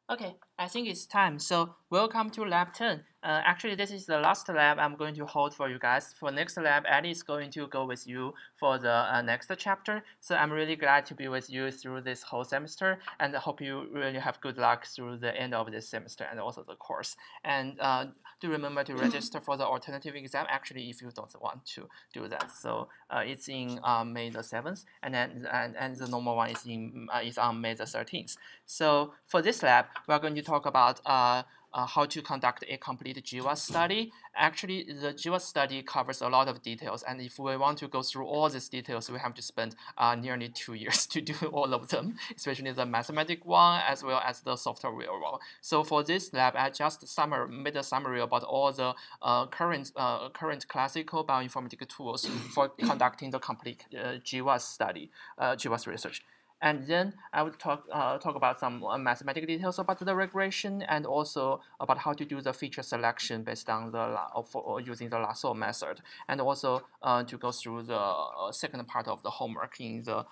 Okay, I think it's time. So welcome to Lab 10. Actually, this is the last lab I'm going to hold for you guys. For next lab, Eddie is going to go with you for the next chapter. So I'm really glad to be with you through this whole semester, and I hope you really have good luck through the end of this semester and also the course. And do remember to register for the alternative exam. Actually, if you don't want to do that, so it's in May the 7th, and then and the normal one is on May the 13th. So for this lab, we're going to talk about how to conduct a complete GWAS study. Actually, the GWAS study covers a lot of details, and if we want to go through all these details, we have to spend nearly 2 years to do all of them, especially the mathematics one as well as the software one. So for this lab, I just made a summary about all the current classical bioinformatics tools for conducting the complete GWAS study, GWAS research. And then I would talk about some mathematical details about the regression and also about how to do the feature selection based on using the lasso method, and also to go through the second part of the homework in the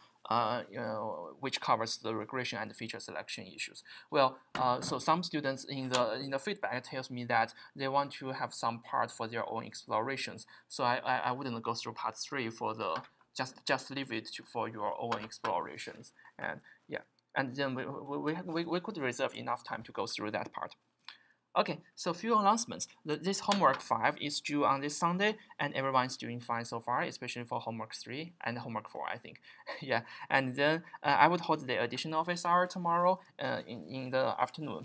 which covers the regression and feature selection issues. Well, so some students in the feedback tells me that they want to have some part for their own explorations. So I wouldn't go through part 3 for the just leave it for your own explorations. And yeah, and then we could reserve enough time to go through that part. Okay, so few announcements. This homework 5 is due on this Sunday, and everyone's doing fine so far, especially for homework 3 and homework 4, I think. Yeah, and then I would hold the additional office hour tomorrow in the afternoon.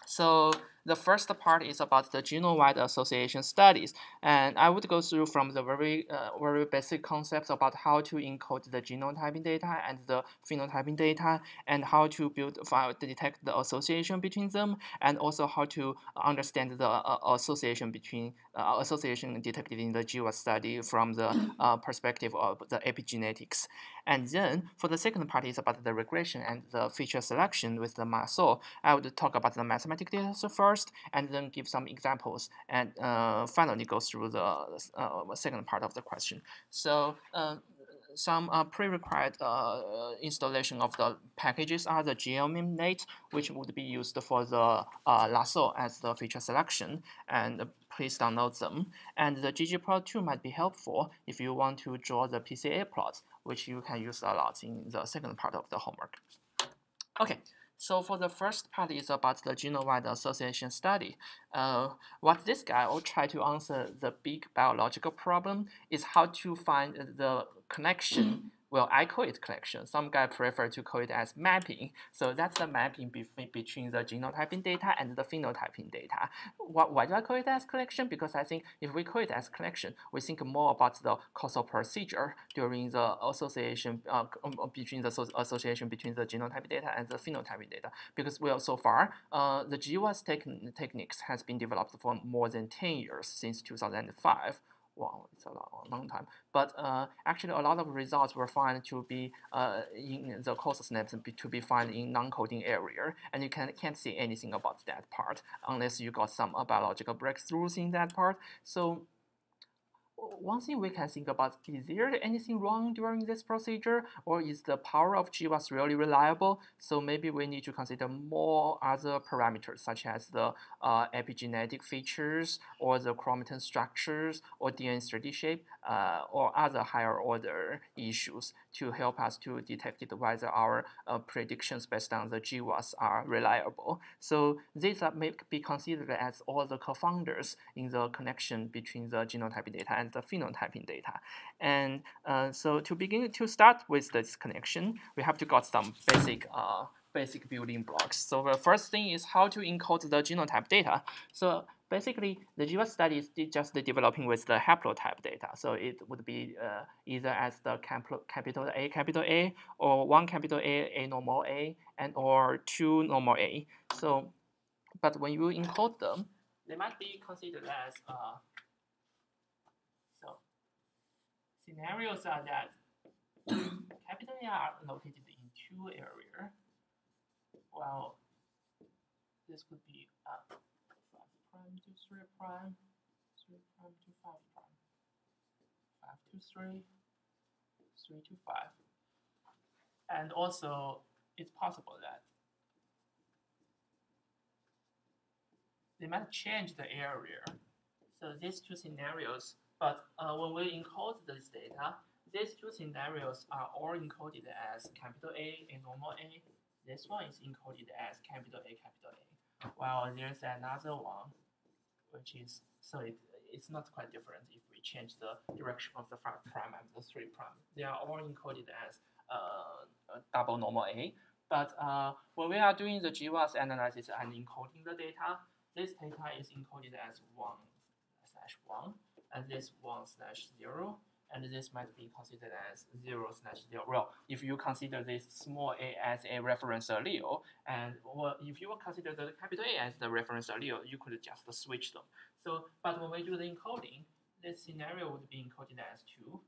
So the first part is about the genome-wide association studies, and I would go through from the very basic concepts about how to encode the genotyping data and the phenotyping data, and how to detect the association between them, and also how to understand the association detected in the GWAS study from the perspective of the epigenetics. And then for the second part is about the regression and the feature selection with the lasso. I would talk about the mathematical data first, and then give some examples, and finally go through the second part of the question. So some pre-required installation of the packages are the GLMIMNate, which would be used for the lasso as the feature selection, and please download them. And the ggplot2 might be helpful if you want to draw the PCA plots, which you can use a lot in the second part of the homework. Okay, so for the first part is about the genome-wide association study. What this guy will try to answer the big biological problem is how to find the connection. Well, I call it connection. Some guy prefer to call it as mapping. So that's the mapping between the genotyping data and the phenotyping data. Why do I call it as connection? Because I think if we call it as connection, we think more about the causal procedure during the association between the association between the genotyping data and the phenotyping data. Because well, so far the GWAS techniques has been developed for more than 10 years, since 2005. Wow, it's a long time. But actually, a lot of results were found to be in the causal synapse to be found in non-coding area, and you can't see anything about that part unless you got some biological breakthroughs in that part. So one thing we can think about, is there anything wrong during this procedure, or is the power of GWAS really reliable? So maybe we need to consider more other parameters, such as the epigenetic features, or the chromatin structures, or DNA 3D shape, or other higher order issues to help us to detect whether our predictions based on the GWAS are reliable. So these may be considered as all the co-founders in the connection between the genotyping data and the phenotyping data. And so to start with this connection, we have to got some basic building blocks. So the first thing is how to encode the genotype data. So basically, the GWAS study is just developing with the haplotype data. So it would be either as the capital A, or one capital A normal A, and or two normal A. So, but when you encode them, they might be considered as so scenarios are that capital A are located in two areas, while this could be 5' to 3', 3' to 5', 5 to 3, 3 to 5. And also, it's possible that might change the area. So these two scenarios, but when we encode this data, these two scenarios are all encoded as capital A and normal A. This one is encoded as capital A, capital A. While there's another one, which is, so it's not quite different if we change the direction of the 5' and the 3'. They are all encoded as double normal A. But when we are doing the GWAS analysis and encoding the data, this data is encoded as 1/1, and this 1/0, and this might be considered as 0/0. Well, if you consider this small a as a reference allele, and well, if you consider the capital A as the reference allele, you could just switch them. So, but when we do the encoding, this scenario would be encoded as 2,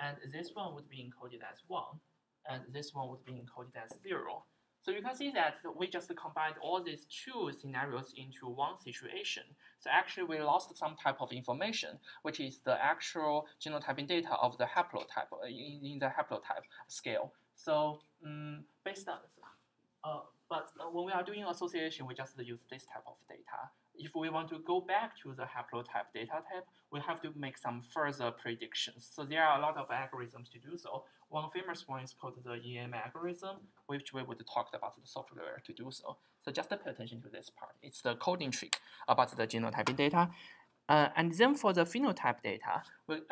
and this one would be encoded as 1, and this one would be encoded as 0. So you can see that we just combined all these two scenarios into one situation. So actually we lost some type of information, which is the actual genotyping data of the haplotype in the haplotype scale. So based on, but when we are doing association, we just use this type of data. If we want to go back to the haplotype data type, we have to make some further predictions. So there are a lot of algorithms to do so. One famous one is called the EM algorithm, which we would talk about the software to do so. So just pay attention to this part. It's the coding trick about the genotyping data. And then for the phenotype data,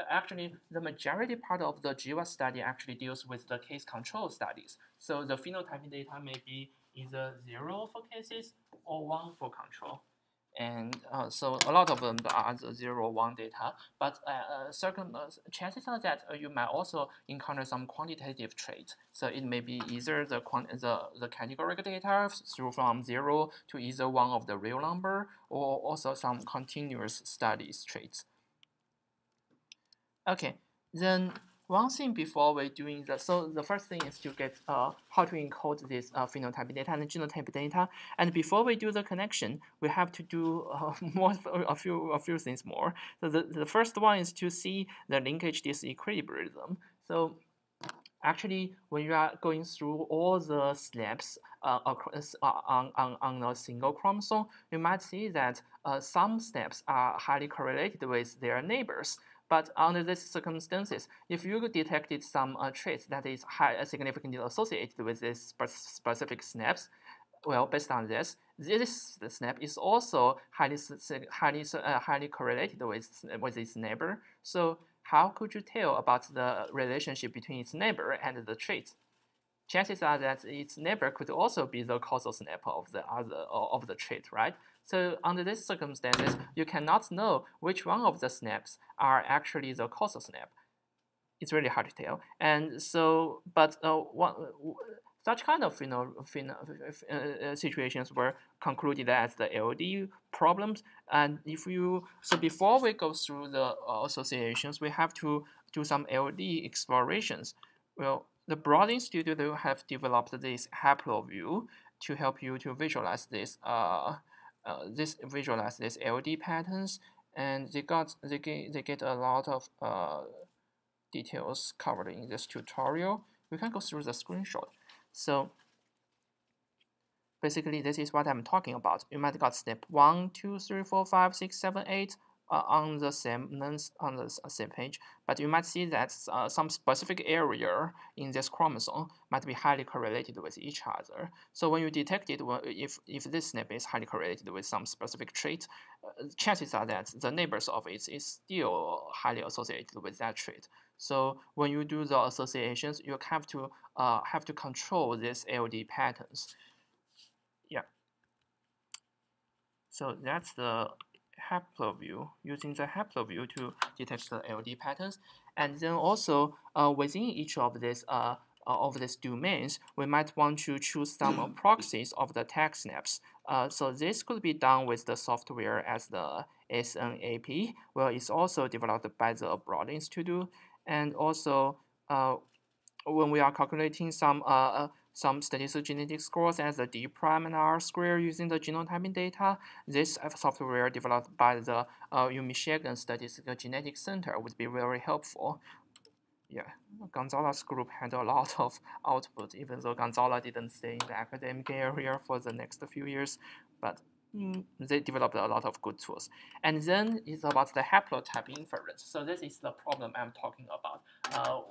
actually the majority part of the GWAS study actually deals with the case control studies. So the phenotyping data may be either 0 for cases or 1 for control. And so a lot of them are the 0, 1 data, but certain chances are that you might also encounter some quantitative trait. So it may be either the categorical data through from 0 to either one of the real number, or also some continuous studies traits. Okay, then one thing before we're doing that, so the first thing is to get how to encode this phenotype data and genotype data. And before we do the connection, we have to do a few things more. So the first one is to see the linkage disequilibrium. So actually, when you are going through all the SNPs on a single chromosome, you might see that some SNPs are highly correlated with their neighbors. But under these circumstances, if you detected some traits that is significantly associated with this specific SNPs, well, based on this SNP is also highly correlated with its neighbor. So how could you tell about the relationship between its neighbor and the trait? Chances are that its neighbor could also be the causal SNP of the trait, right? So under these circumstances, you cannot know which one of the SNPs are actually the causal SNP. It's really hard to tell. And so, but such kind of situations were concluded as the LD problems. And so before we go through the associations, we have to do some LD explorations. Well, the Broad Institute have developed this HaploView to help you to visualize this LD patterns, and they get a lot of details covered in this tutorial. We can go through the screenshot. So basically, this is what I'm talking about. You might got step 1, 2, 3, 4, 5, 6, 7, 8 on the same page, but you might see that some specific area in this chromosome might be highly correlated with each other. So when you detect it, if this SNP is highly correlated with some specific trait, chances are that the neighbors of it is still highly associated with that trait. So when you do the associations, you have to control these LD patterns. Yeah. So that's the HaploView, using the HaploView to detect the LD patterns. And then also within each of these domains, we might want to choose some proxies of the tag SNPs. So this could be done with the software as the SNAP. Well, it's also developed by the Broad Institute. And also when we are calculating some statistical genetic scores as the D' and R square using the genotyping data, this software developed by the Michigan Statistical Genetics Center would be very helpful. Yeah, Gonzala's group had a lot of output, even though Gonzala didn't stay in the academic area for the next few years. But they developed a lot of good tools. And then it's about the haplotype inference. So this is the problem I'm talking about,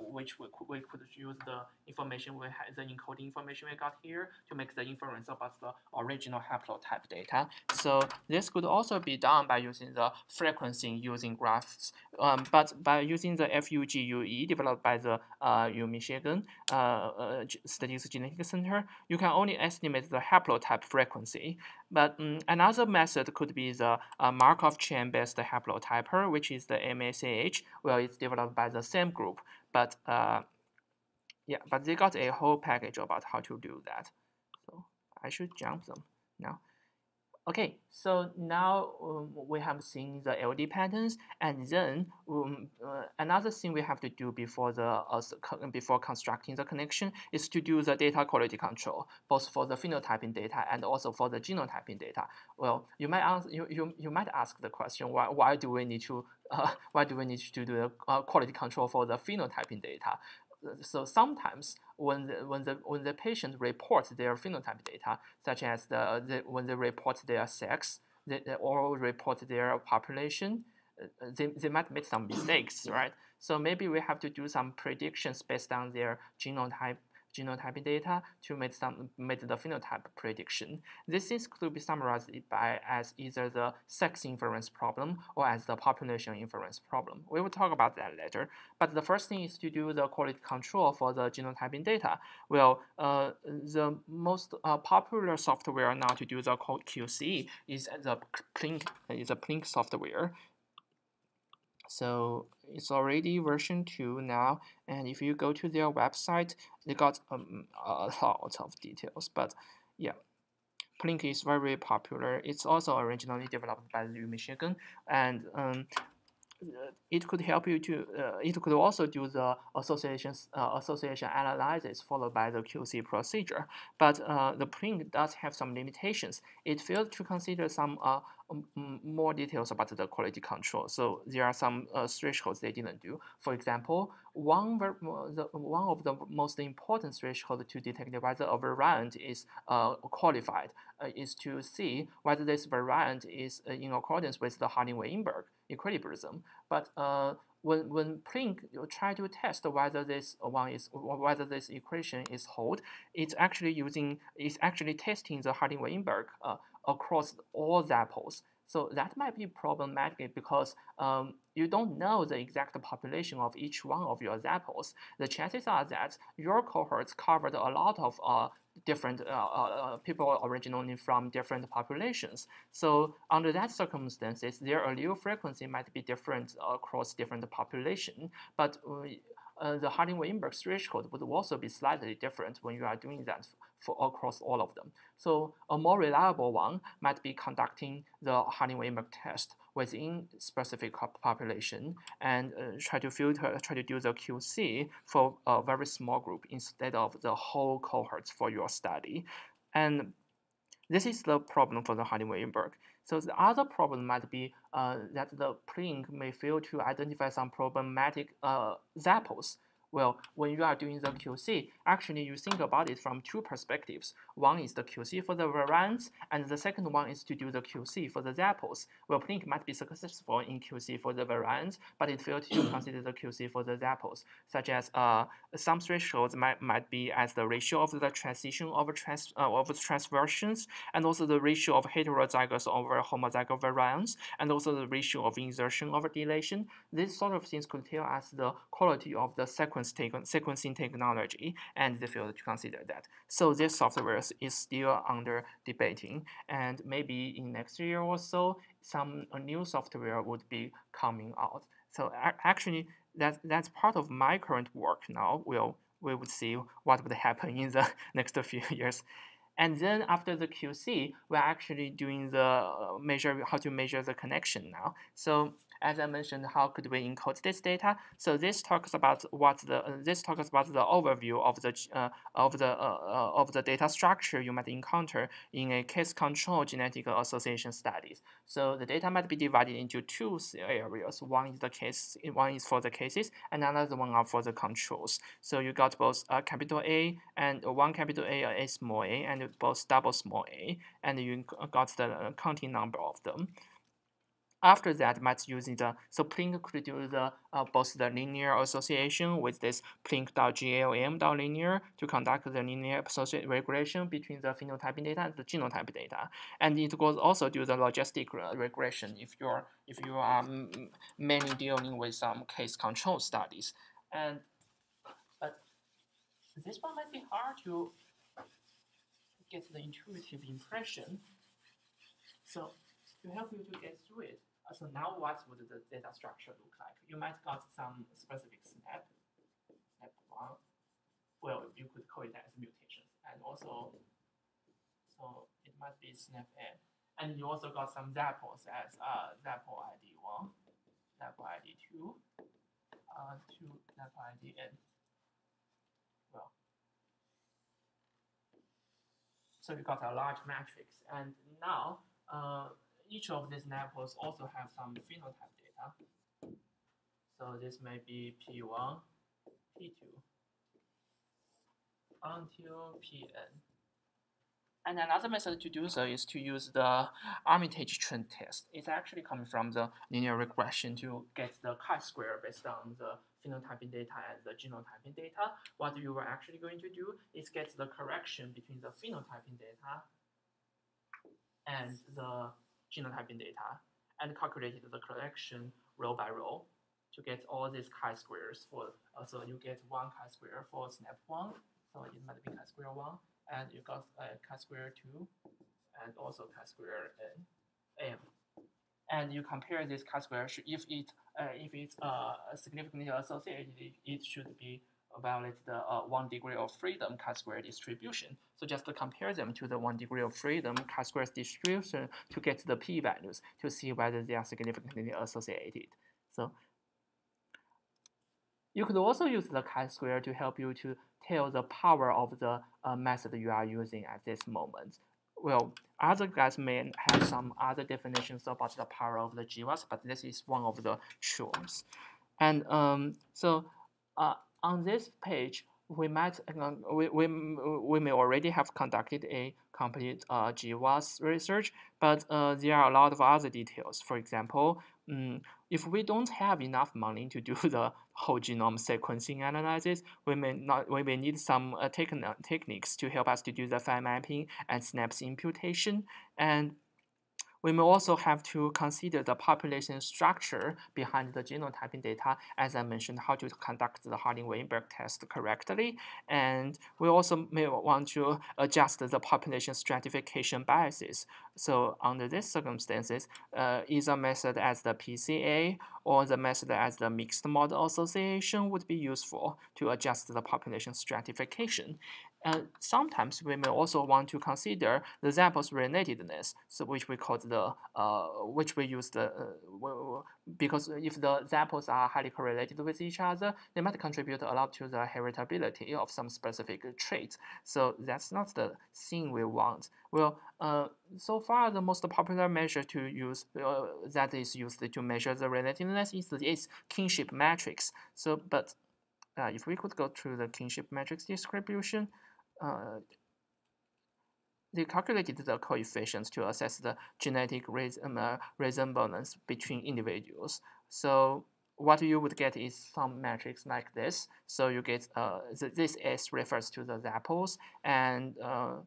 which we could use the information we had, the encoding information we got here to make the inference about the original haplotype data. So this could also be done by using the frequency using graphs, but by using the FUGUE developed by the U Michigan Statistics Genetic Center, you can only estimate the haplotype frequency. But another method could be the Markov chain-based haplotyper, which is the MACH. Well, it's developed by the same group, but yeah, but they got a whole package about how to do that. So I should jump them now. Okay, so now we have seen the LD patterns, and then another thing we have to do before before constructing the connection is to do the data quality control, both for the phenotyping data and also for the genotyping data. Well, you might ask the question, why do we need to do the quality control for the phenotyping data? So sometimes when the patient reports their phenotype data, such as when they report their sex, or report their population, they might make some mistakes, right? So maybe we have to do some predictions based on their genotyping data to make the phenotype prediction. This is could be summarized as either the sex inference problem or as the population inference problem. We will talk about that later. But the first thing is to do the quality control for the genotyping data. Well, the most popular software now to do the QC is the Plink software. So it's already version 2 now, and if you go to their website, they got a lot of details. But yeah, Plink is very popular. It's also originally developed by U Michigan, and it could help you to. It could also do the association analysis followed by the QC procedure. But the Plink does have some limitations. It failed to consider some more details about the quality control. So there are some thresholds they didn't do. For example, one of the most important thresholds to detect whether a variant is qualified is to see whether this variant is in accordance with the Harding-Weinberg equilibrium. But when Plink try to test whether this equation is hold, it's actually testing the Harding-Weinberg across all Zappos. So that might be problematic because you don't know the exact population of each one of your Zappos. The chances are that your cohorts covered a lot of different people originally from different populations. So under that circumstances, their allele frequency might be different across different population, but the Harding-Weinberg threshold would also be slightly different when you are doing that for across all of them. So a more reliable one might be conducting the Harding-Weinberg test within specific population and try to do the QC for a very small group instead of the whole cohorts for your study. And this is the problem for the Harding-Weinberg. So the other problem might be that the Plink may fail to identify some problematic Zappos. Well, when you are doing the QC, actually you think about it from two perspectives. One is the QC for the variants, and the second one is to do the QC for the Zappos. Well, Plink might be successful in QC for the variants, but it failed to consider the QC for the Zappos, such as some thresholds might be as the ratio of the transition of transversions, and also the ratio of heterozygous over homozygous variants, and also the ratio of insertion over deletion. These sort of things could tell us the quality of the sequencing technology, and they failed to consider that. So this software is still under debating, and maybe in next year or so, some new software would be coming out. So actually, that's part of my current work now. We would see what would happen in the next few years. And then after the QC, we're actually doing the how to measure the connection now. So as I mentioned, how could we encode this data? So this talks about the overview of the data structure you might encounter in a case control genetic association studies. So the data might be divided into two areas. One is for the cases, and another one are for the controls. So you got both capital A and one capital A small a, and both double small a, and you got the counting number of them. After that, might using so Plink could do both the linear association with this Plink.glm.linear to conduct the linear regression between the phenotyping data and the genotype data, and it could also do the logistic regression if you are mainly dealing with some case control studies. But this one might be hard to get the intuitive impression. So to help you to get through it. So now what would the data structure look like? You might got some specific snap 1. Well, you could call it as mutations. And also, so it might be snap n. And you also got some zapples as zapple ID 1, zapple ID 2, zapple ID n. Well, so you got a large matrix. And now, each of these naples also have some phenotype data. So this may be P1, P2, until Pn. And another method to do so is to use the Armitage trend test. It's actually coming from the linear regression to get the chi-square based on the phenotyping data and the genotyping data. What you are actually going to do is get the correction between the phenotyping data and the genotyping data, and calculated the correction row by row to get all these chi-squares for. So you get one chi-square for snap 1, so it might be chi-square 1, and you got chi-square 2, and also chi-square m. And you compare this chi-square. If it's significantly associated, it should be violate the 1 degree of freedom chi-square distribution. So just to compare them to the 1 degree of freedom chi-square distribution to get the p-values to see whether they are significantly associated. So you could also use the chi-square to help you to tell the power of the method you are using at this moment. Well, other guys may have some other definitions about the power of the GWAS, but this is one of the truths. And on this page, we might we may already have conducted a complete GWAS research, but there are a lot of other details. For example, if we don't have enough money to do the whole genome sequencing analysis, we may need some techniques to help us to do the file mapping and SNAPs imputation. And we may also have to consider the population structure behind the genotyping data, as I mentioned, how to conduct the Harding-Weinberg test correctly. And we also may want to adjust the population stratification biases. So under these circumstances, either method as the PCA or the method as the mixed model association would be useful to adjust the population stratification. Sometimes we may also want to consider the Zappos relatedness, so which we call the which we use the because if the Zappos are highly correlated with each other, they might contribute a lot to the heritability of some specific traits. So that's not the thing we want. Well, so far the most popular measure to use that is used to measure the relatedness is kinship matrix. So, but if we could go through the kinship matrix distribution. They calculated the coefficients to assess the genetic resemblance between individuals. So what you would get is some matrix like this. So you get this S refers to the Zappos, and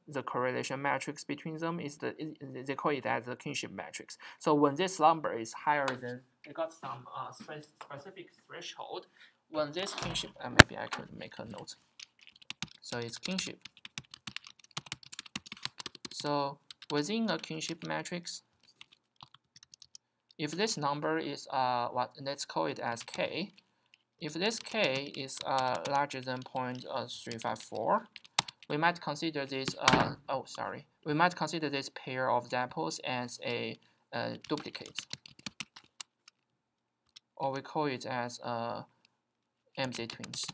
the correlation matrix between them is they call it as the kinship matrix. So when this number is higher than, they got some specific threshold. When this kinship, maybe I could make a note. So it's kinship. So within a kinship matrix, if this number is let's call it as k. If this k is larger than 0.354, we might consider this. We might consider this pair of Zappos as a duplicate. or we call it as MZ twins.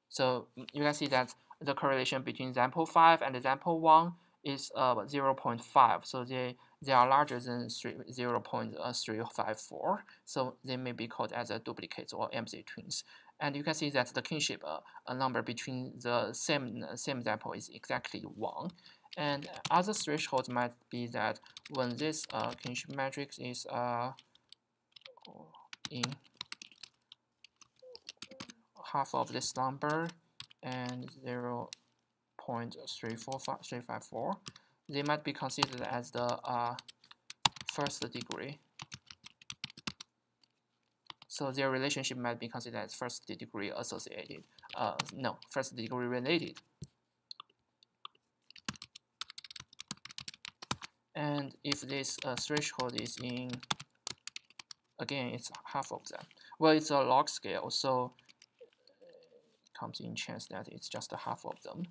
So you can see that the correlation between example 5 and example 1 is 0.5. So they are larger than 0.354. So they may be called as a duplicates or MZ twins. And you can see that the kinship number between the same example is exactly 1. And other thresholds might be that when this kinship matrix is in half of this number and 0.354, they might be considered as the first degree. So their relationship might be considered as first degree associated. No, first degree related. And if this threshold is in, again, it's half of them. Well, it's a log scale, so it comes in chance that it's just half of them.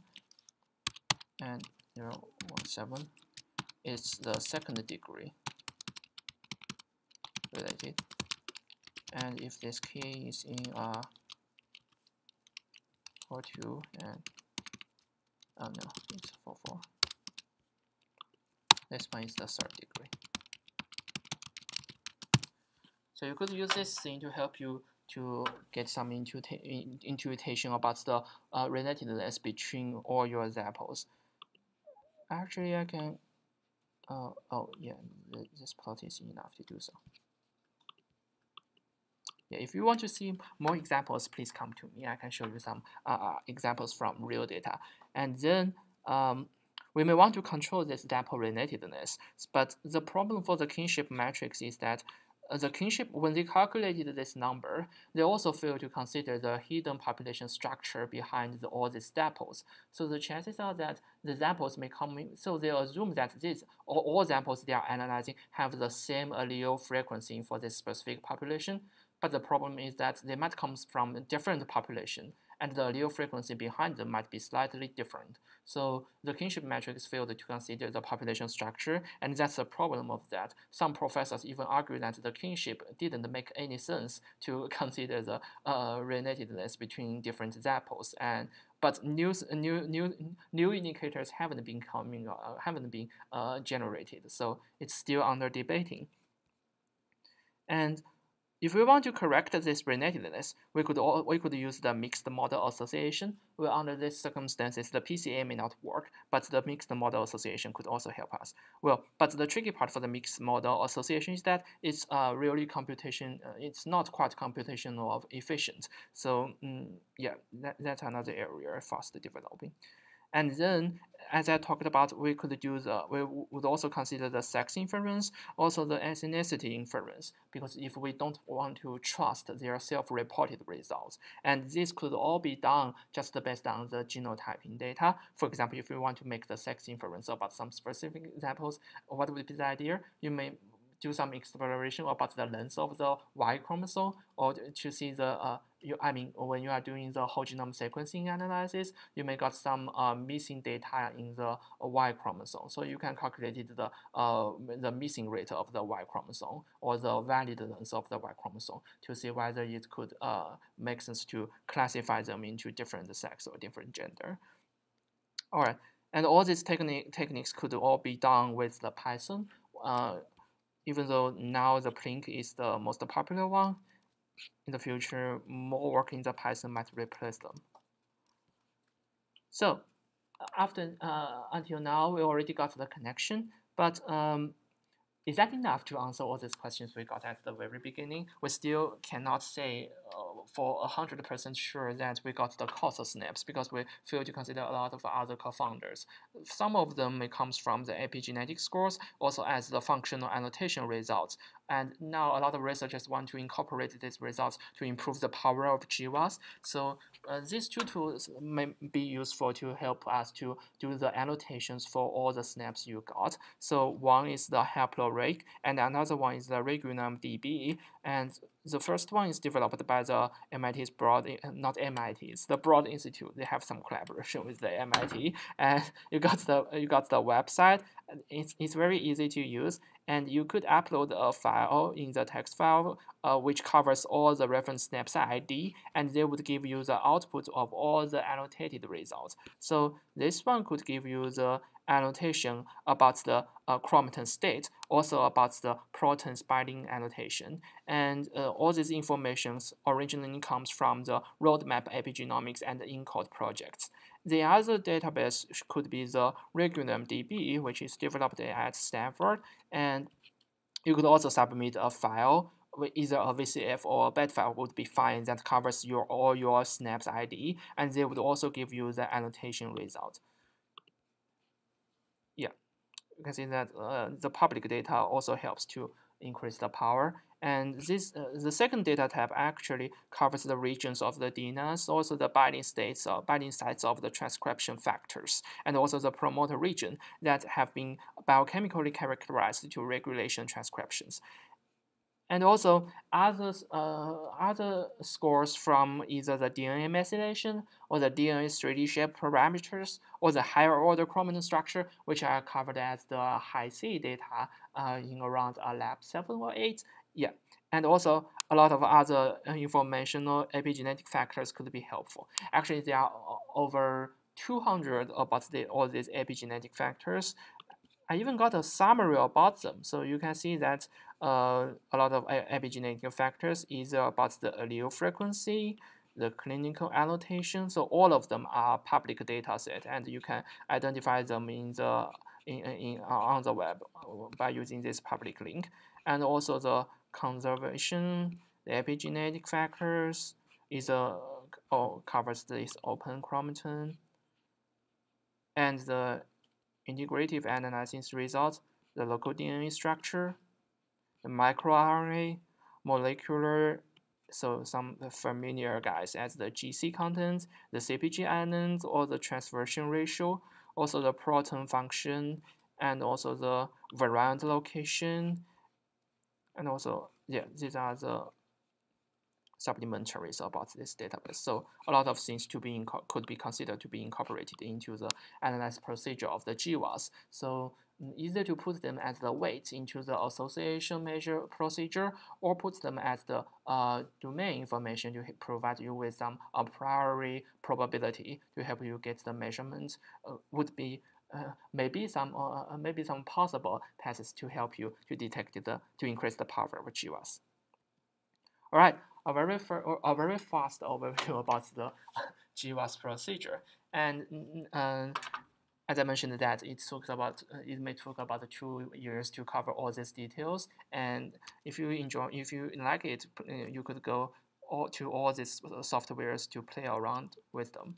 And 0.17 is the second degree related. And if this k is in 42 and no, it's 44. This one is the third degree. So you could use this thing to help you to get some intuition about the relatedness between all your examples. Actually, I can. Oh yeah, this plot is enough to do so. Yeah, if you want to see more examples, please come to me. I can show you some examples from real data. And then we may want to control this example relatedness. But the problem for the kinship matrix is that the kinship, when they calculated this number, they also failed to consider the hidden population structure behind all these examples. So the chances are that the examples may come in, so they assume that all examples they are analyzing have the same allele frequency for this specific population. But the problem is that they might come from a different population, and the allele frequency behind them might be slightly different. So the kinship matrix failed to consider the population structure, and that's the problem of that. Some professors even argue that the kinship didn't make any sense to consider the relatedness between different examples. But new indicators haven't been generated, so it's still under debating. And if we want to correct this relatedness, we could use the mixed model association. Well, under these circumstances, the PCA may not work, but the mixed model association could also help us. Well, but the tricky part for the mixed model association is that it's really it's not quite computational efficient. So yeah, that's another area fast developing. And then, as I talked about, we would also consider the sex inference, also the ethnicity inference, because if we don't want to trust their self-reported results, and this could all be done just based on the genotyping data. For example, if you want to make the sex inference about some specific examples, what would be the idea? You may do some exploration about the length of the Y chromosome, or to see the when you are doing the whole genome sequencing analysis, you may got some missing data in the Y chromosome. So you can calculate the missing rate of the Y chromosome or the valid length of the Y chromosome to see whether it could make sense to classify them into different sex or different gender. All right, and all these techniques could all be done with the Python. Even though now the Plink is the most popular one, in the future, more work in the Python might replace them. So until now, we already got the connection, but is that enough to answer all these questions we got at the very beginning? We still cannot say for 100% sure that we got the causal snaps because we fail to consider a lot of other confounders. Some of them may come from the epigenetic scores, also as the functional annotation results. And now a lot of researchers want to incorporate these results to improve the power of GWAS. So these two tools may be useful to help us to do the annotations for all the snaps you got. So one is the HaploReg, and another one is the RegulomeDB. And the first one is developed by the MIT's Broad, not MIT's, the Broad Institute. They have some collaboration with the MIT, and you got the website. It's very easy to use, and you could upload a file in the text file, which covers all the reference snapshot ID, and they would give you the output of all the annotated results. So this one could give you the annotation about the chromatin state, also about the protein binding annotation, and all these informations originally comes from the roadmap epigenomics and the ENCODE projects. The other database could be the RegulomeDB, which is developed at Stanford, and you could also submit a file, either a VCF or a BET file would be fine, that covers all your snaps ID, and they would also give you the annotation result. Yeah, you can see that the public data also helps to increase the power. And this the second data type actually covers the regions of the DNAs, also the binding states or binding sites of the transcription factors, and also the promoter region that have been biochemically characterized to regulation transcriptions. And also other scores from either the DNA methylation or the DNA 3D shape parameters or the higher order chromatin structure, which are covered as the high C data in around lab 7 or 8. Yeah, and also a lot of other informational epigenetic factors could be helpful. Actually, there are over 200 about all these epigenetic factors. I even got a summary about them, so you can see that a lot of epigenetic factors is about the allele frequency, the clinical annotation. So all of them are public data set, and you can identify them on the web by using this public link. And also the conservation, the epigenetic factors is covers this open chromatin, and the integrative analysis results, the local DNA structure, the microRNA, molecular, so some familiar guys as the GC content, the CpG ions, or the transversion ratio, also the proton function, and also the variant location, and also, yeah, these are the supplementaries about this database. So a lot of things could be considered to be incorporated into the analysis procedure of the GWAS. So either to put them as the weight into the association measure procedure, or put them as the domain information to provide you with some a priori probability to help you get the measurement, would be maybe some possible paths to help you to detect to increase the power of GWAS. All right, a very fast overview about the GWAS procedure, and as I mentioned that it may take about 2 years to cover all these details. And if you like it, you could go to all these softwares to play around with them.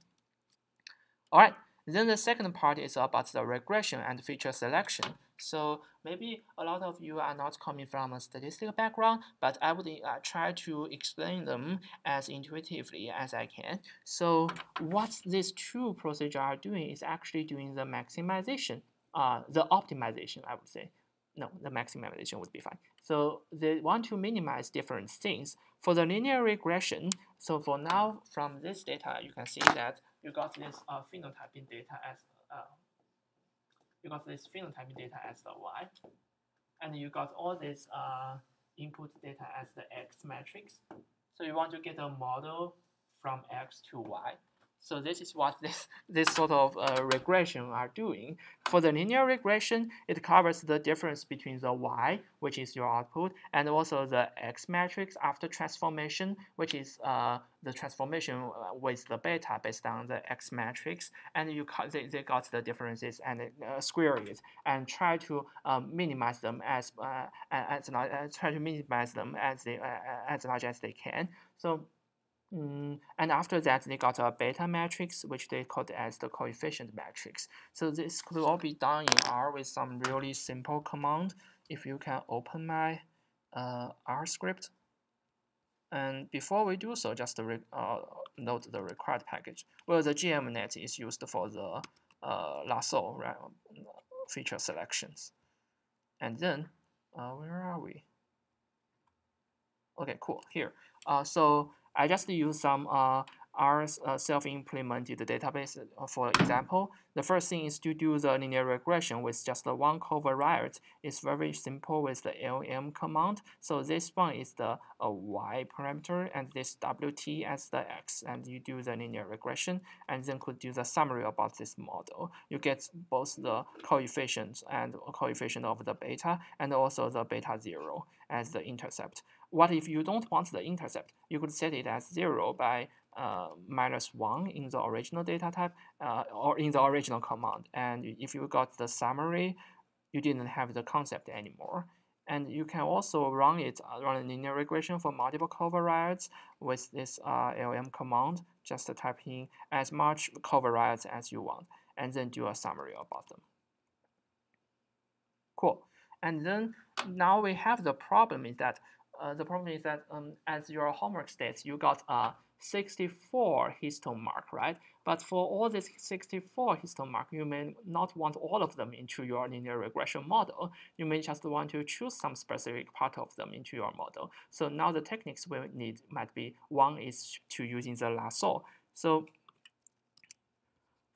All right. Then the second part is about the regression and feature selection. So maybe a lot of you are not coming from a statistical background, but I would try to explain them as intuitively as I can. So what these two procedures are doing is actually doing the maximization, the optimization, I would say. No, the maximization would be fine. So they want to minimize different things. For the linear regression, so for now, from this data, you can see that you got this phenotyping data as the Y, and you got all this input data as the X matrix. So you want to get a model from X to Y. So this is what this sort of regression are doing. For the linear regression, it covers the difference between the Y, which is your output, and also the X matrix after transformation, which is the transformation with the beta based on the X matrix. And they got the differences and square it and try to minimize them as large as they can. So. And after that, they got a beta matrix, which they called as the coefficient matrix. So this could all be done in R with some really simple command. If you can open my R script. And before we do so, just note the required package. Well, the GMNet is used for the lasso feature selections. And then, where are we? Okay, cool. Here, so I just use some R self-implemented database for example. The first thing is to do the linear regression with just the one covariate. It's very simple with the LM command. So this one is the Y parameter and this WT as the X, and you do the linear regression and then could do the summary about this model. You get both the coefficients and coefficient of the beta and also the beta 0 as the intercept. What if you don't want the intercept? You could set it as 0 by -1 in the original data type or in the original command. And if you got the summary, you didn't have the concept anymore. And you can also run a linear regression for multiple covariates with this LM command. Just type in as much covariates as you want, and then do a summary about them. Cool. And then now we have the problem is that as your homework states, you got a 64 histone mark, right? But for all these 64 histone mark, you may not want all of them into your linear regression model. You may just want to choose some specific part of them into your model. So now the techniques we need might be, one is to using the lasso. So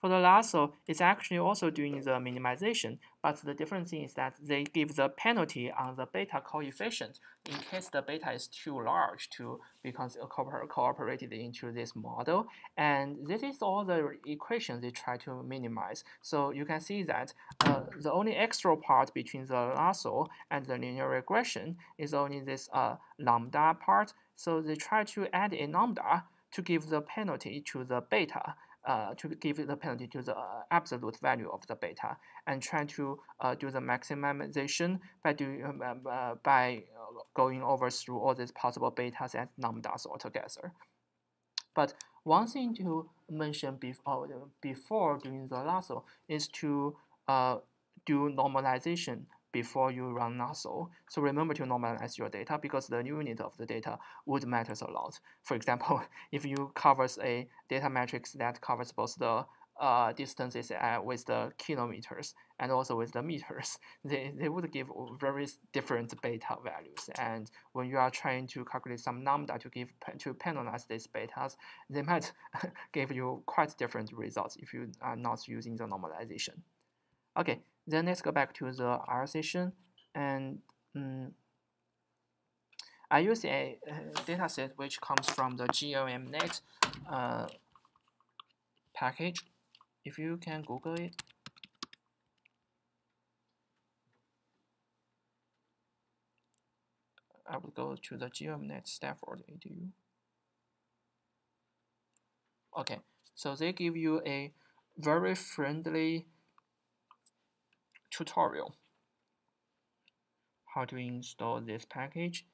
for the lasso, it's actually also doing the minimization, but the difference is that they give the penalty on the beta coefficient in case the beta is too large to become cooperated into this model. And this is all the equations they try to minimize. So you can see that the only extra part between the lasso and the linear regression is only this lambda part. So they try to add a lambda to give the penalty to the beta. To give the penalty to the absolute value of the beta, and try to do the maximization by going over through all these possible betas and lambdas altogether. But one thing to mention before doing the lasso is to do normalization before you run lasso. So remember to normalize your data because the unit of the data would matter a lot. For example, if you covers a data matrix that covers both the distances with the kilometers and also with the meters, they would give very different beta values. And when you are trying to calculate some lambda to penalize these betas, they might give you quite different results if you are not using the normalization. Okay, then let's go back to the R session, and I use a dataset which comes from the GLMNet package. If you can Google it. I will go to the GLMNet Stanford edu. Okay, so they give you a very friendly tutorial how to install this package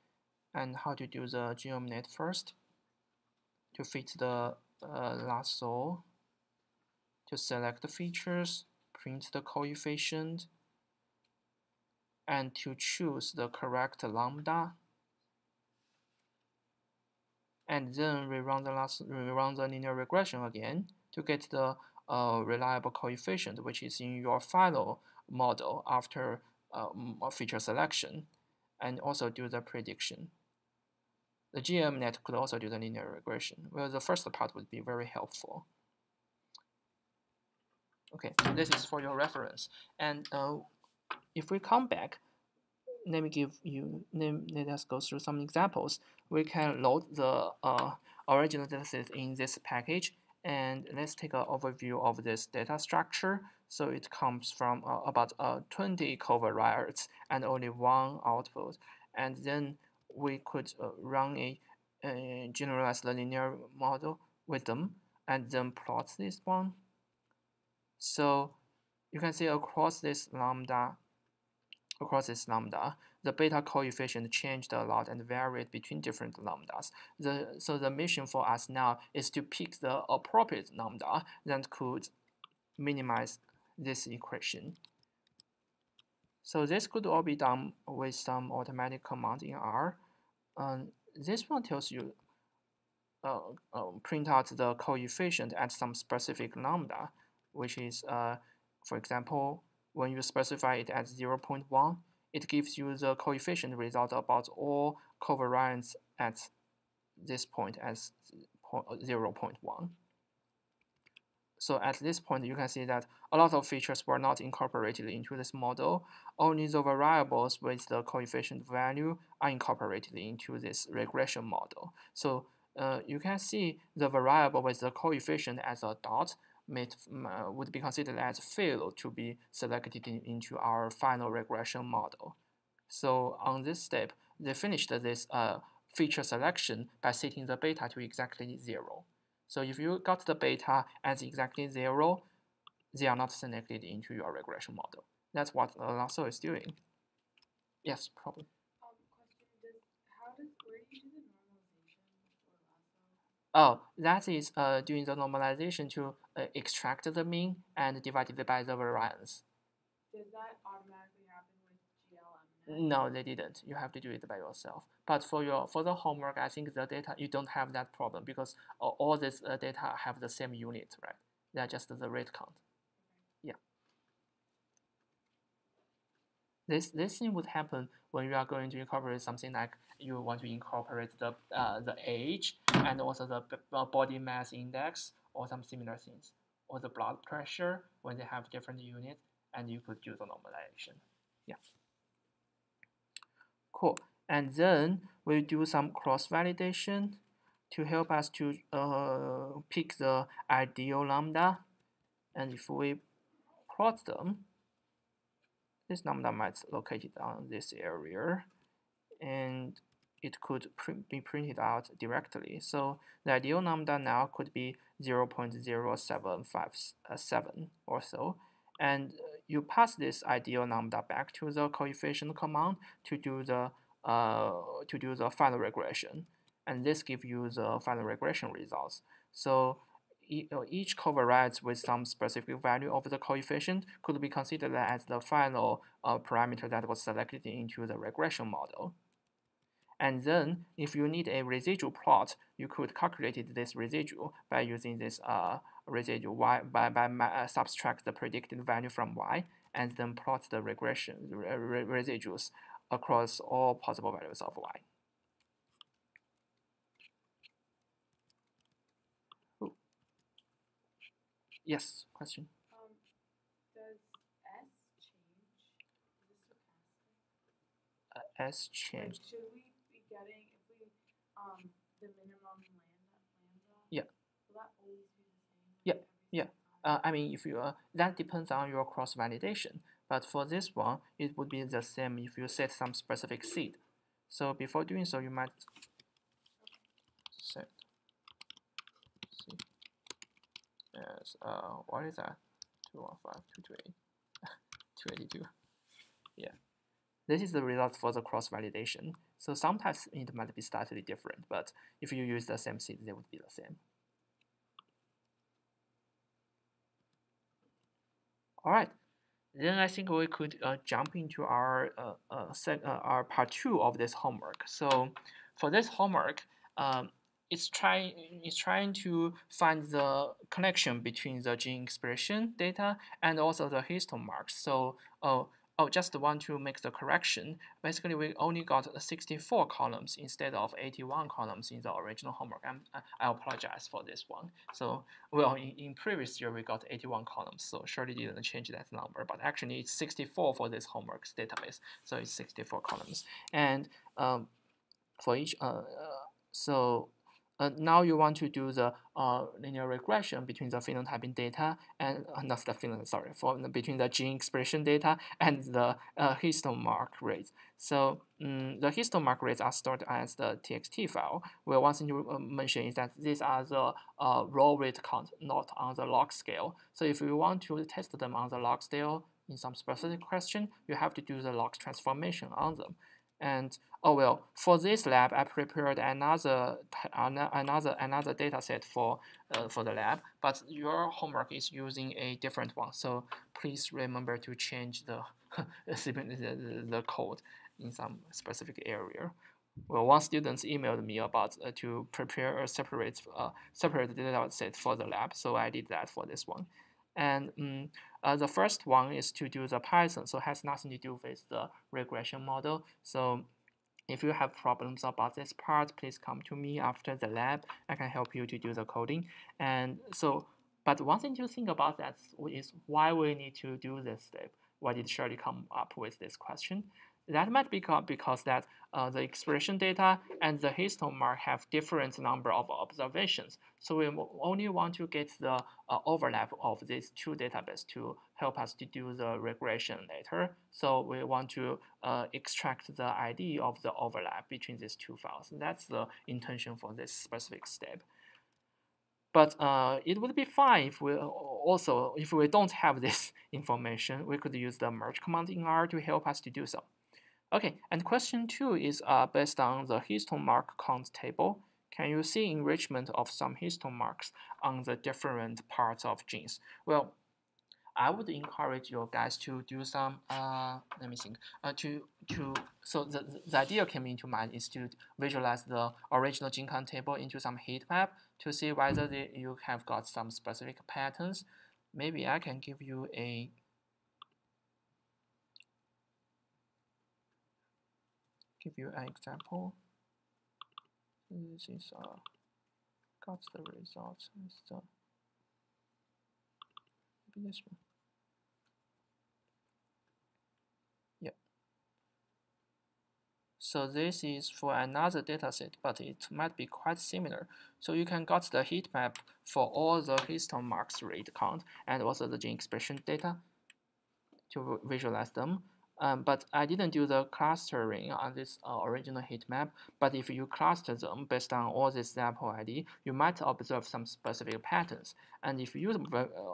and how to do the GLMNet first to fit the lasso, to select the features, print the coefficient, and to choose the correct lambda. And then rerun the linear regression again to get the reliable coefficient, which is in your final model after feature selection, and also do the prediction. The GLMNet could also do the linear regression. Well, the first part would be very helpful. Okay, this is for your reference. And if we come back, let us go through some examples. We can load the original dataset in this package, and let's take an overview of this data structure. So it comes from about 20 covariates and only one output. And then we could run a generalized linear model with them, and then plot this one. So you can see across this lambda, the beta coefficient changed a lot and varied between different lambdas. So the mission for us now is to pick the appropriate lambda that could minimize this equation. So this could all be done with some automatic command in R. This one tells you print out the coefficient at some specific lambda, which is, for example, when you specify it at 0.1, it gives you the coefficient result about all covariance at this point as 0.1. So at this point, you can see that a lot of features were not incorporated into this model. Only the variables with the coefficient value are incorporated into this regression model. So you can see the variable with the coefficient as a dot would be considered as failed to be selected into our final regression model. So on this step, they finished this feature selection by setting the beta to exactly 0. So if you got the beta as exactly 0, they are not selected into your regression model. That's what Lasso is doing. Yes, problem. Question: where do you do the normalization for Lasso? Oh, that is doing the normalization to extract the mean and divide it by the variance. Does that automatically happen with GLM? No, they didn't. You have to do it by yourself. But for the homework, I think the data, you don't have that problem because all this data have the same unit, right? They're just the rate count. Yeah. This thing would happen when you are going to incorporate something like you want to incorporate the age and also the body mass index or some similar things, or the blood pressure when they have different units, and you could do the normalization. Yeah. Cool. And then we do some cross-validation to help us to pick the ideal lambda. And if we plot them, this lambda might be located on this area, and it could be printed out directly. So the ideal lambda now could be 0.0757 or so. And you pass this ideal lambda back to the coefficient command to do the final regression, and this gives you the final regression results. So each covariance with some specific value of the coefficient could be considered as the final parameter that was selected into the regression model. And then, if you need a residual plot, you could calculate this residual by using this residual y by subtract the predicted value from y, and then plot the regression residuals across all possible values of y. Ooh. Yes, question. Does S change? Is this stochastic? S changed. Like, should we be getting, if we the minimum lambda? Yeah. Will that always be the same? Yeah. Yeah. I mean, if you that depends on your cross validation. But for this one, it would be the same if you set some specific seed. So before doing so, you might set seed as what is that? 215, 228, 282. Yeah. This is the result for the cross validation. So sometimes it might be slightly different, but if you use the same seed, they would be the same. All right. Then I think we could jump into our part 2 of this homework. So for this homework, it's trying to find the connection between the gene expression data and also the histone marks. So just want to make the correction. Basically, we only got 64 columns instead of 81 columns in the original homework. I apologize for this one. So, well, in previous year, we got 81 columns, so surely didn't change that number. But actually, it's 64 for this homework's database, so it's 64 columns. And for each, now you want to do the linear regression between the phenotyping data and not the phenotype, sorry, between the gene expression data and the histone mark rates. So the histone mark rates are stored as the txt file. Well, one thing to mention is that these are the raw rate count, not on the log scale. So if you want to test them on the log scale in some specific question, you have to do the log transformation on them. And oh well, for this lab, I prepared another data set for the lab, but your homework is using a different one. So please remember to change the the code in some specific area. Well, one student emailed me about to prepare a separate data set for the lab, so I did that for this one. And The first one is to do the Python, so it has nothing to do with the regression model. So if you have problems about this part, please come to me after the lab. I can help you to do the coding. And so, but one thing to think about that is why we need to do this step. Why did Shirley come up with this question? That might be because that the expression data and the histone mark have different number of observations. So we only want to get the overlap of these two databases to help us to do the regression later. So we want to extract the ID of the overlap between these two files. That's the intention for this specific step. But it would be fine if we also, if we don't have this information, we could use the merge command in R to help us to do so. Okay, and question 2 is based on the histone mark count table. Can you see enrichment of some histone marks on the different parts of genes? Well, I would encourage you guys to do some, let me think, so the idea came into mind is to visualize the original gene count table into some heat map to see whether you have got some specific patterns. Maybe I can give you an example. This is got the results. Maybe this one. Yeah. So this is for another dataset, but it might be quite similar. So you can get the heat map for all the histone marks read count and also the gene expression data to visualize them. But I didn't do the clustering on this original heat map. But if you cluster them based on all this sample ID, you might observe some specific patterns. And if you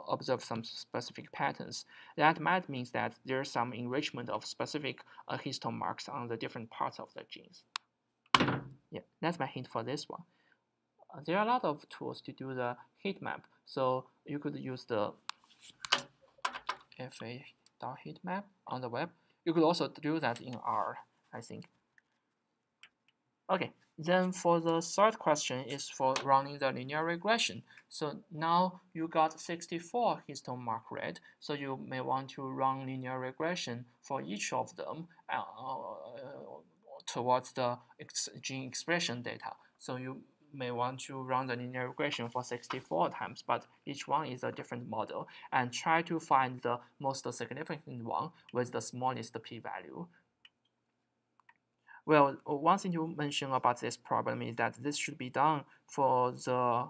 observe some specific patterns, that might mean that there's some enrichment of specific histone marks on the different parts of the genes. Yeah, that's my hint for this one. There are a lot of tools to do the heat map. So you could use the fa.heatmap on the web. You could also do that in R, I think. Okay, then for the third question is for running the linear regression. So now you got 64 histone mark read, so you may want to run linear regression for each of them towards the gene expression data. So you may want to run the linear regression for 64 times, but each one is a different model, and try to find the most significant one with the smallest p-value. Well, one thing to mention about this problem is that this should be done for the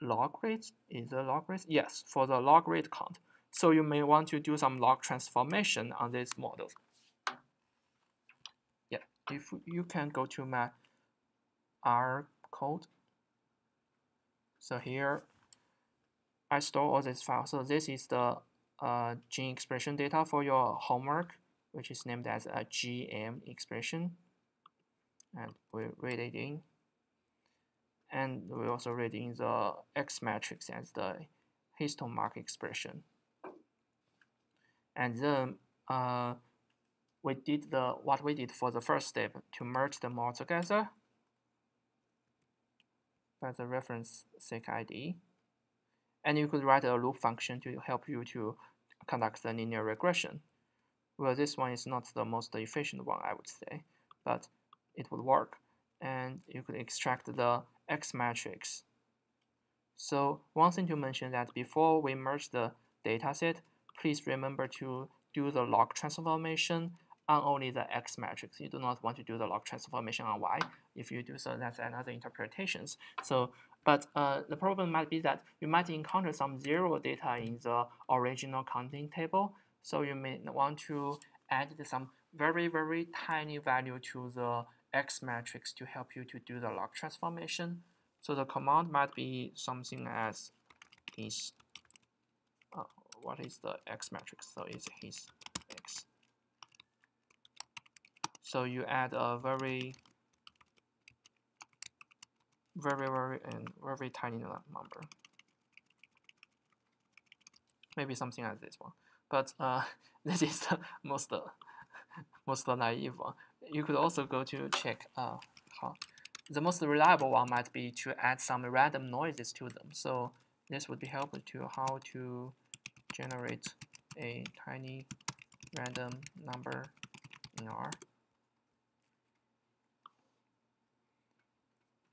log rate. Is the log rate? Yes, for the log rate count. So you may want to do some log transformation on these models. Yeah, if you can go to my R code. So here I store all these files. So this is the gene expression data for your homework, which is named as a GM expression. And we read it in. And we also read in the X matrix as the histone mark expression. And then we did what we did for the first step to merge them all together by the reference seq ID. And you could write a loop function to help you to conduct the linear regression. Well, this one is not the most efficient one, I would say, but it would work. And you could extract the X matrix. So one thing to mention that before we merge the dataset, please remember to do the log transformation on only the X matrix. You do not want to do the log transformation on Y. If you do so, that's another interpretation. So, but the problem might be that you might encounter some zero data in the original counting table. So you may want to add some very, very tiny value to the X matrix to help you to do the log transformation. So the command might be something as is, what is the X matrix? So it's his X. So you add a very tiny number. Maybe something like this one. But this is the most naive one. You could also go to check how. The most reliable one might be to add some random noises to them. So this would be helpful to how to generate a tiny random number in R.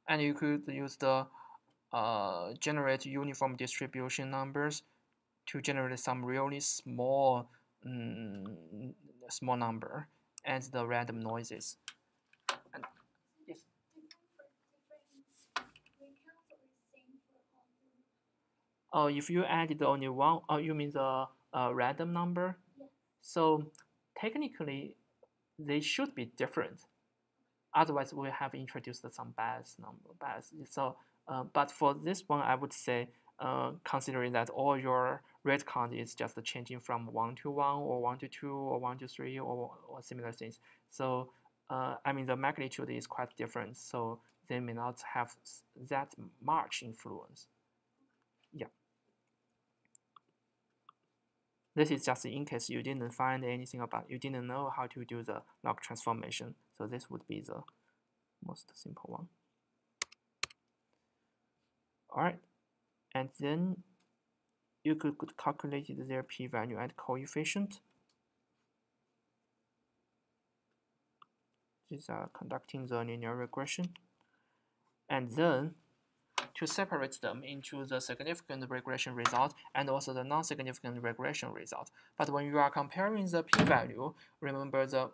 And you could use the generate uniform distribution numbers to generate some really small small number and the random noises. And yes. Oh, if you added only one, oh, you mean the random number? Yes. So technically, they should be different. Otherwise, we have introduced some bias number bias. So, but for this one, I would say, considering that all your rate count is just changing from 1 to 1 or 1 to 2 or 1 to 3 or similar things. So, I mean, the magnitude is quite different. So they may not have that much influence. Yeah. This is just in case you didn't find anything about, you didn't know how to do the log transformation. So this would be the most simple one. All right, and then you could calculate their p-value and coefficient. These are conducting the linear regression. And then to separate them into the significant regression result and also the non-significant regression result. But when you are comparing the p-value, remember the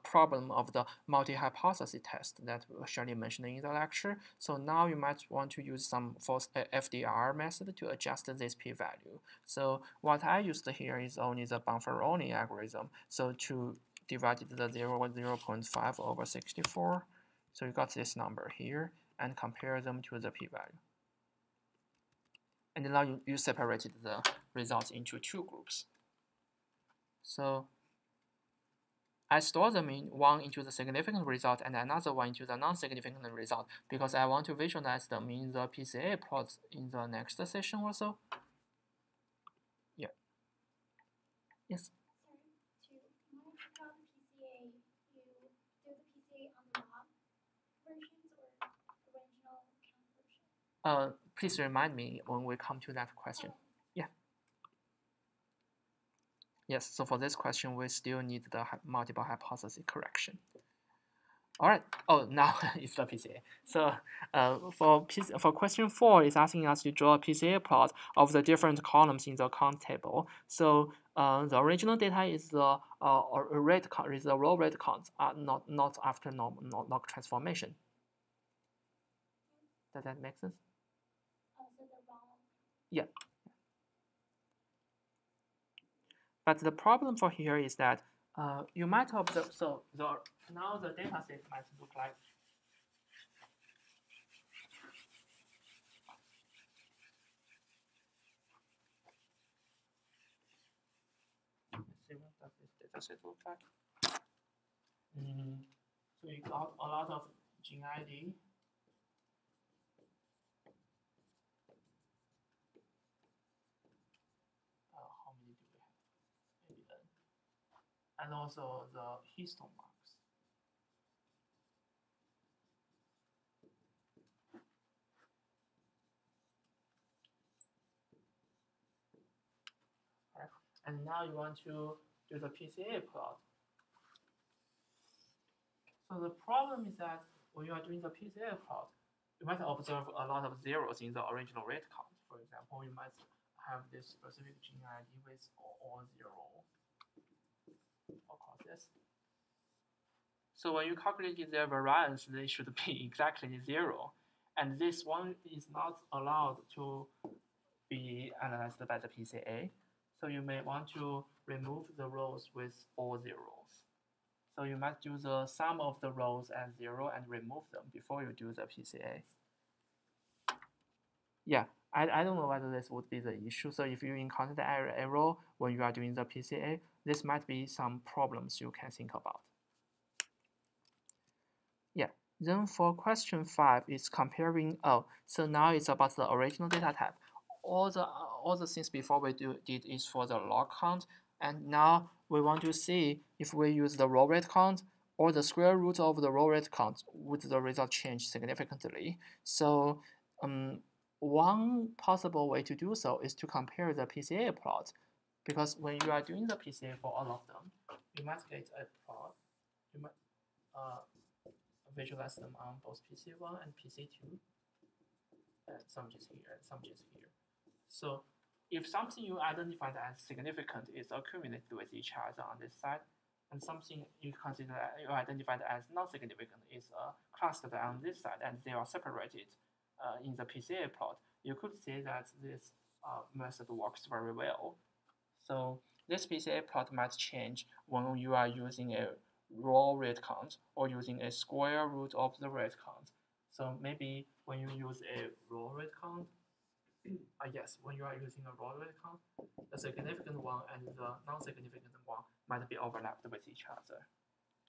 problem of the multi-hypothesis test that Shirley mentioned in the lecture. So now you might want to use some FDR method to adjust this p-value. So what I used here is only the Bonferroni algorithm. So to divide the 0.5 over 64. So you got this number here, and compare them to the p-value. And now you separated the results into two groups. So I store them in one into the significant result and another one into the non-significant result because I want to visualize them in the PCA plot in the next session also. Yeah. Yes. Please remind me when we come to that question. Yeah. Yes, so for this question, we still need the multiple hypothesis correction. All right. Oh, now it's the PCA. So for question 4, it's asking us to draw a PCA plot of the different columns in the count table. So the original data is the rate count, is the raw rate count, not after log transformation. Does that make sense? Yeah. But the problem for here is that you might observe, so now the data set might look like let's see what does this data set look like. So you got a lot of gene ID. How many do we have? Maybe N. And also the histone marks. Right. And now you want to do the PCA plot. So the problem is that when you are doing the PCA plot, you might observe a lot of zeros in the original rate count. For example, you might have this specific gene ID with all 0. I'll call this. So when you calculate their variance, they should be exactly 0. And this one is not allowed to be analyzed by the PCA. So you may want to remove the rows with all zeros. So you might do the sum of the rows as 0 and remove them before you do the PCA. Yeah, I don't know whether this would be the issue. So if you encounter the error when you are doing the PCA, this might be some problems you can think about. Yeah, then for question 5, it's comparing, so now it's about the original data type. All the things before we did is for the log count, and now we want to see if we use the raw rate count or the square root of the raw rate count, would the result change significantly? So one possible way to do so is to compare the PCA plot, because when you are doing the PCA for all of them, you must get a plot. You might visualize them on both PC1 and PC2. Some just here and some just here. So if something you identified as significant is accumulated with each other on this side, and something you consider you identified as non-significant is clustered on this side, and they are separated in the PCA plot, you could say that this method works very well. So this PCA plot might change when you are using a raw rate count or using a square root of the rate count. So maybe when you use a raw rate count, yes, when you are using a raw rate count, the significant one and the non-significant one might be overlapped with each other.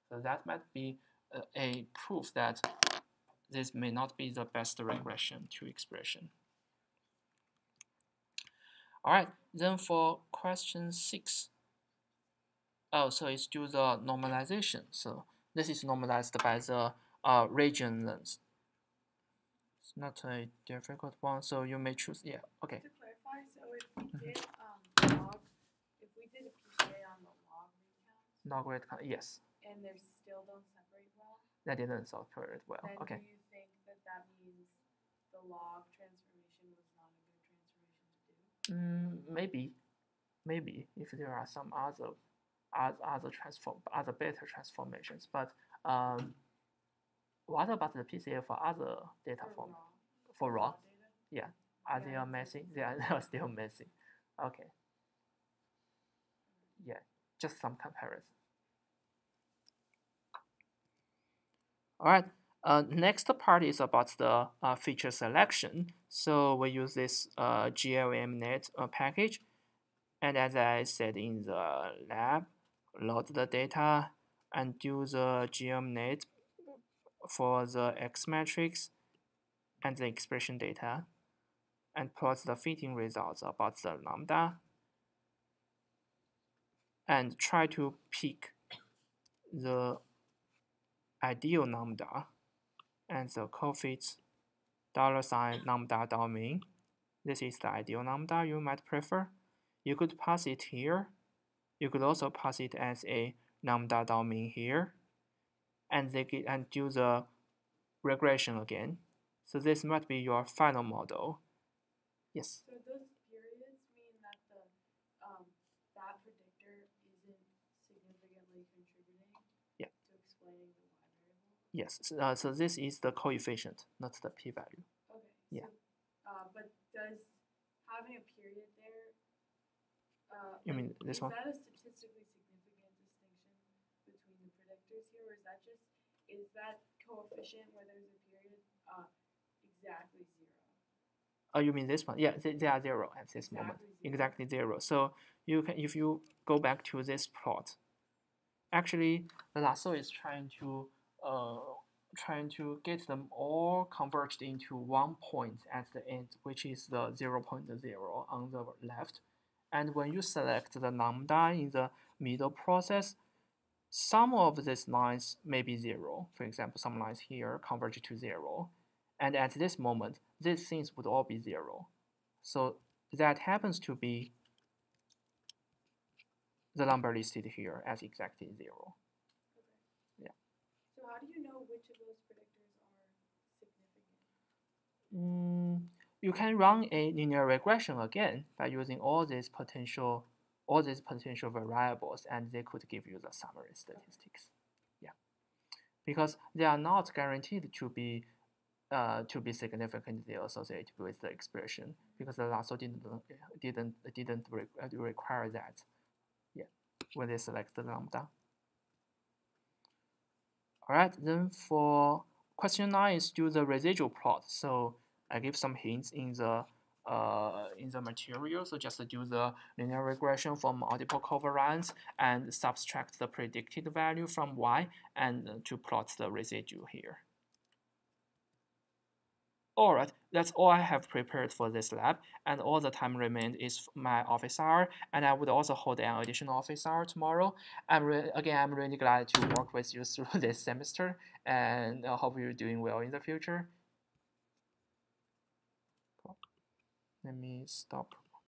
So that might be a proof that this may not be the best regression to expression. All right, then for question 6. Oh, so it's due the normalization. So this is normalized by the region length. It's not a difficult one, so you may choose. Yeah, okay. To clarify, so if we did log, if we did a PCA on the log rate count, yes. And they still don't separate well. That didn't separate well. Then okay. Do you think that that means the log transformation was not a good transformation to do? Maybe if there are some other better transformations, but what about the PCA for other data form? For raw? Yeah. Are they messy? They are still messy. Okay. Yeah, just some comparison. All right. Next part is about the feature selection. So we use this GLMNet package. And as I said in the lab, load the data and do the GLMNet for the X matrix and the expression data, and plot the fitting results about the lambda, and try to pick the ideal lambda and the coefficient $lambda domain. This is the ideal lambda you might prefer. You could pass it here. You could also pass it as a lambda domain here, and do the regression again. So this might be your final model. Yes. So those periods mean that that predictor isn't significantly contributing to explaining the y variable? Yes. So this is the coefficient, not the p-value. Okay. Yeah. But does having a period there? You mean this one? Is that a statistically significant distinction between the predictors here, or is that coefficient where there's a period exactly 0? Oh, you mean this one? Yeah, they are 0 at this moment. Exactly 0. So you can, if you go back to this plot, actually the lasso is trying to get them all converged into one point at the end, which is the 0.0 on the left. And when you select the lambda in the middle process, some of these lines may be 0. For example, some lines here converge to 0. And at this moment, these things would all be 0. So that happens to be the number listed here as exactly 0. Okay. Yeah. So how do you know which of those predictors are significant? You can run a linear regression again by using all these potential variables, and they could give you the summary statistics. Yeah, because they are not guaranteed to be significantly associated with the expression, because the lasso didn't require that. Yeah, when they select the lambda. All right, then for question 9 is do the residual plot. So I give some hints in the material. So just do the linear regression for multiple covariance and subtract the predicted value from y and to plot the residue here. Alright, that's all I have prepared for this lab, and all the time remained is my office hour, and I would also hold an additional office hour tomorrow. I'm really glad to work with you through this semester, and I hope you're doing well in the future. Cool. Let me stop